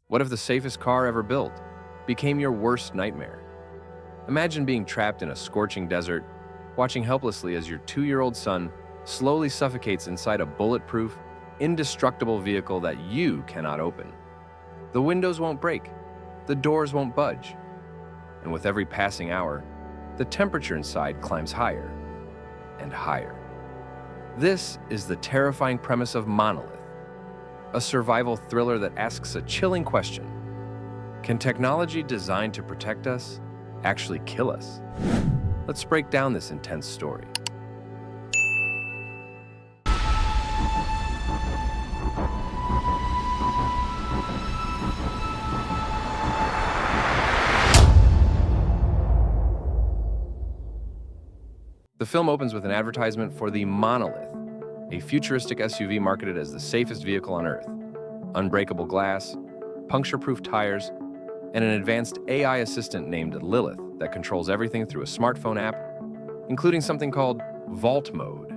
What if the safest car ever built became your worst nightmare? Imagine being trapped in a scorching desert, watching helplessly as your 2-year-old son slowly suffocates inside a bulletproof, indestructible vehicle that you cannot open. The windows won't break, the doors won't budge, and with every passing hour, the temperature inside climbs higher and higher. This is the terrifying premise of Monolith, a survival thriller that asks a chilling question. Can technology designed to protect us actually kill us? Let's break down this intense story. The film opens with an advertisement for the Monolith, a futuristic SUV marketed as the safest vehicle on Earth. Unbreakable glass, puncture-proof tires, and an advanced AI assistant named Lilith that controls everything through a smartphone app, including something called Vault Mode,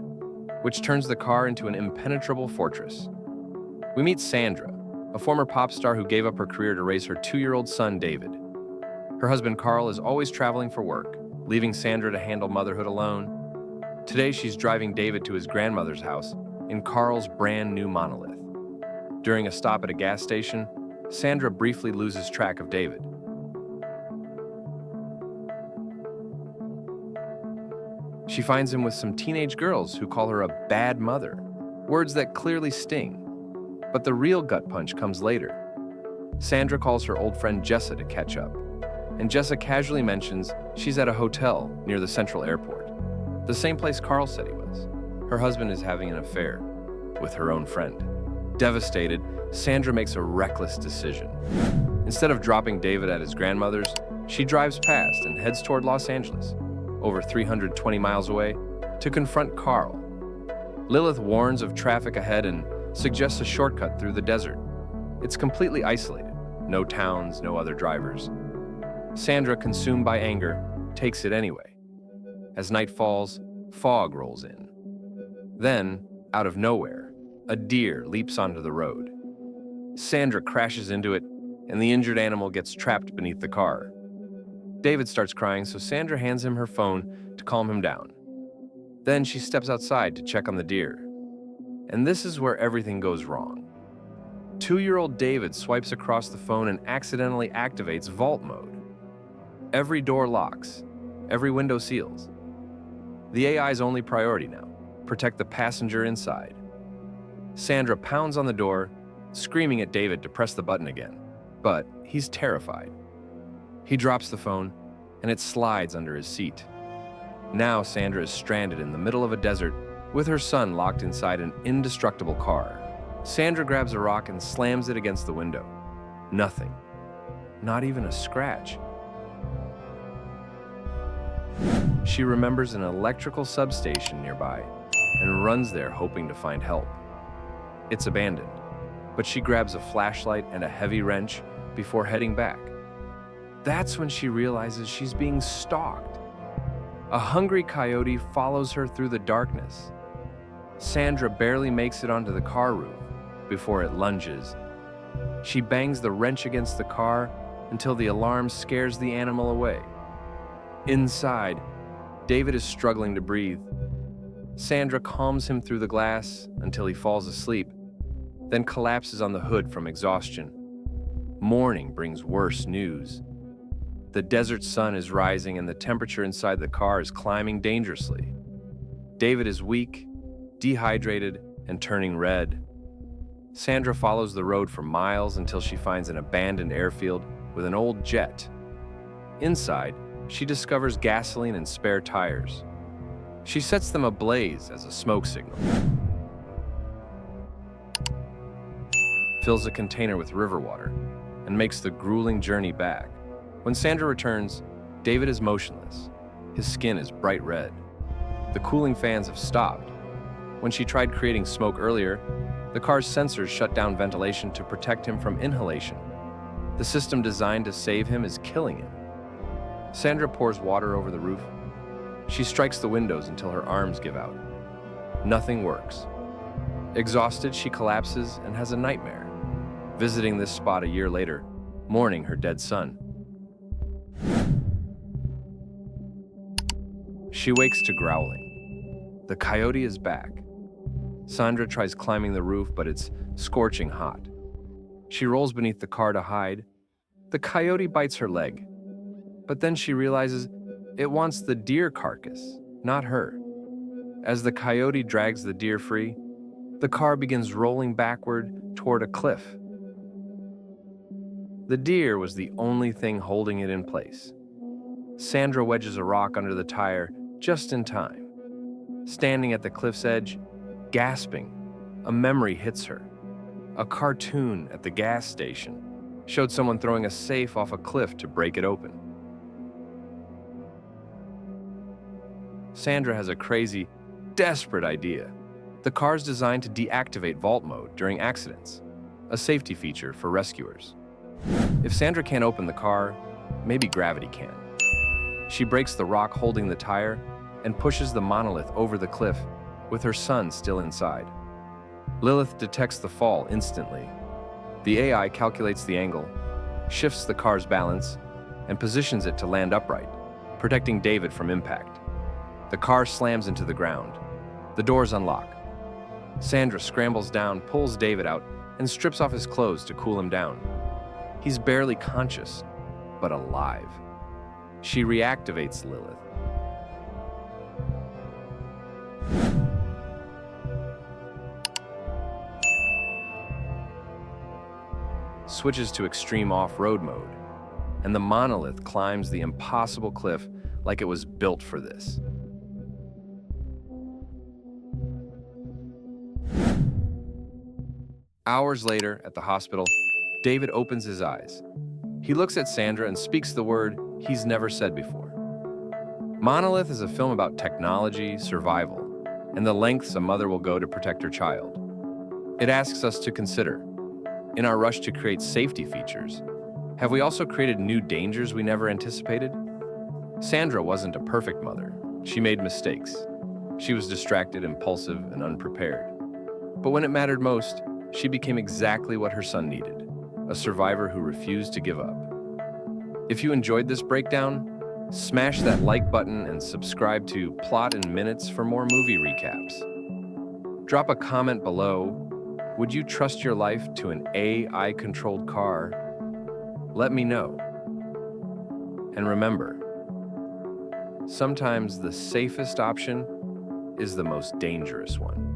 which turns the car into an impenetrable fortress. We meet Sandra, a former pop star who gave up her career to raise her 2-year-old son, David. Her husband, Carl, is always traveling for work, leaving Sandra to handle motherhood alone. Today, she's driving David to his grandmother's house in Carl's brand new Monolith. During a stop at a gas station, Sandra briefly loses track of David. She finds him with some teenage girls who call her a bad mother, words that clearly sting. But the real gut punch comes later. Sandra calls her old friend Jessa to catch up, and Jessa casually mentions she's at a hotel near the Central Airport, the same place Carl said he was. Her husband is having an affair with her own friend. Devastated, Sandra makes a reckless decision. Instead of dropping David at his grandmother's, she drives past and heads toward Los Angeles, over 320 miles away, to confront Carl. Lilith warns of traffic ahead and suggests a shortcut through the desert. It's completely isolated, no towns, no other drivers. Sandra, consumed by anger, takes it anyway. As night falls, fog rolls in. Then, out of nowhere, a deer leaps onto the road. Sandra crashes into it, and the injured animal gets trapped beneath the car. David starts crying, so Sandra hands him her phone to calm him down. Then she steps outside to check on the deer. And this is where everything goes wrong. 2-year-old David swipes across the phone and accidentally activates Vault Mode. Every door locks, every window seals. The AI's only priority now: protect the passenger inside. Sandra pounds on the door, screaming at David to press the button again, but he's terrified. He drops the phone, and it slides under his seat. Now Sandra is stranded in the middle of a desert with her son locked inside an indestructible car. Sandra grabs a rock and slams it against the window. Nothing. Not even a scratch. She remembers an electrical substation nearby and runs there hoping to find help. It's abandoned, but she grabs a flashlight and a heavy wrench before heading back. That's when she realizes she's being stalked. A hungry coyote follows her through the darkness. Sandra barely makes it onto the car roof before it lunges. She bangs the wrench against the car until the alarm scares the animal away. Inside, David is struggling to breathe. Sandra calms him through the glass until he falls asleep, then collapses on the hood from exhaustion. Morning brings worse news. The desert sun is rising and the temperature inside the car is climbing dangerously. David is weak, dehydrated, and turning red. Sandra follows the road for miles until she finds an abandoned airfield with an old jet. Inside, she discovers gasoline and spare tires. She sets them ablaze as a smoke signal, fills a container with river water, and makes the grueling journey back. When Sandra returns, David is motionless. His skin is bright red. The cooling fans have stopped. When she tried creating smoke earlier, the car's sensors shut down ventilation to protect him from inhalation. The system designed to save him is killing him. Sandra pours water over the roof. She strikes the windows until her arms give out. Nothing works. Exhausted, she collapses and has a nightmare. visiting this spot a year later, mourning her dead son. She wakes to growling. The coyote is back. Sandra tries climbing the roof, but it's scorching hot. She rolls beneath the car to hide. The coyote bites her leg, but then she realizes it wants the deer carcass, not her. As the coyote drags the deer free, the car begins rolling backward toward a cliff. The deer was the only thing holding it in place. Sandra wedges a rock under the tire just in time. Standing at the cliff's edge, gasping, a memory hits her. A cartoon at the gas station showed someone throwing a safe off a cliff to break it open. Sandra has a crazy, desperate idea. The car's designed to deactivate vault mode during accidents, a safety feature for rescuers. If Sandra can't open the car, maybe gravity can. She breaks the rock holding the tire and pushes the monolith over the cliff with her son still inside. Lilith detects the fall instantly. The AI calculates the angle, shifts the car's balance, and positions it to land upright, protecting David from impact. The car slams into the ground. The doors unlock. Sandra scrambles down, pulls David out, and strips off his clothes to cool him down. He's barely conscious, but alive. She reactivates Lilith. Switches to extreme off-road mode, and the monolith climbs the impossible cliff like it was built for this. Hours later, at the hospital, David opens his eyes. He looks at Sandra and speaks the word he's never said before. Monolith is a film about technology, survival, and the lengths a mother will go to protect her child. It asks us to consider, in our rush to create safety features, have we also created new dangers we never anticipated? Sandra wasn't a perfect mother. She made mistakes. She was distracted, impulsive, and unprepared. But when it mattered most, she became exactly what her son needed, a survivor who refused to give up. If you enjoyed this breakdown, smash that like button and subscribe to Plot in Minutes for more movie recaps. Drop a comment below. Would you trust your life to an AI-controlled car? Let me know. And remember, sometimes the safest option is the most dangerous one.